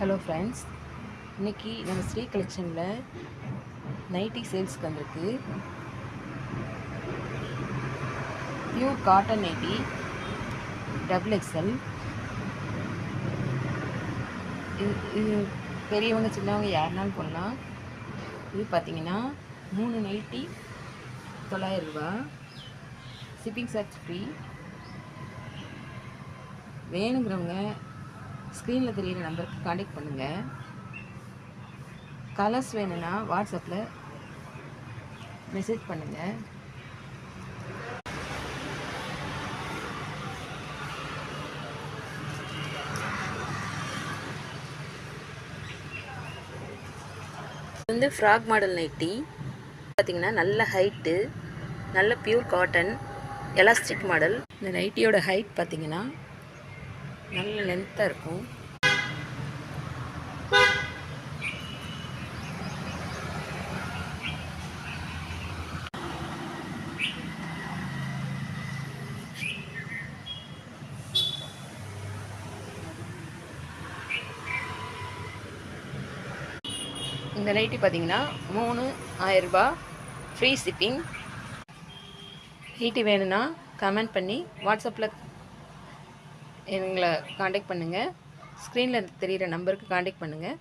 Hello friends, இன்றைக்கி நம்ம ஸ்ரீ கலெக்ஷனில் நைட்டி சேல்ஸ்க்கு வந்திருக்கு. Pure cotton nightie XXL. இது பெரியவங்க சின்னவங்க யாருனாலும் போடலாம். இது பார்த்திங்கன்னா 3 நைட்டி 900 ரூபா. Shipping charge free. வேணுங்கிறவங்க ஸ்க்ரீனில் தெரிகிற நம்பருக்கு கான்டாக்ட் பண்ணுங்கள். கலர்ஸ் வேணும்னா வாட்ஸ்அப்பில் மெசேஜ் பண்ணுங்கள். இது ஃப்ராக் மாடல் நைட்டி பார்த்திங்கன்னா நல்ல ஹைட்டு, நல்ல பியூர் காட்டன் எலாஸ்டிக் மாடல். இந்த நைட்டியோட ஹைட் பார்த்திங்கன்னா நல்ல லென்த்தாக இருக்கும். இந்த நைட்டி பார்த்தீங்கன்னா 3000 ரூபா, ஃப்ரீ ஷிப்பிங். நைட்டி வேணும்னா கமெண்ட் பண்ணி வாட்ஸ்அப்பில் எங்களை காண்டாக்ட் பண்ணுங்கள். ஸ்க்ரீனில் தெரிகிற நம்பருக்கு காண்டாக்ட் பண்ணுங்கள்.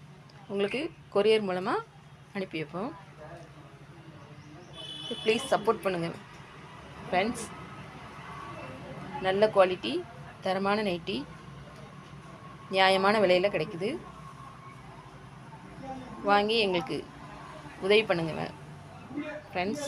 உங்களுக்கு கொரியர் மூலமாக அனுப்பி வைப்போம். ப்ளீஸ் சப்போர்ட் பண்ணுங்கள் ஃப்ரெண்ட்ஸ். நல்ல குவாலிட்டி, தரமான நைட்டி நியாயமான விலையில் கிடைக்குது. வாங்கி எங்களுக்கு உதவி பண்ணுங்கள் ஃப்ரெண்ட்ஸ்.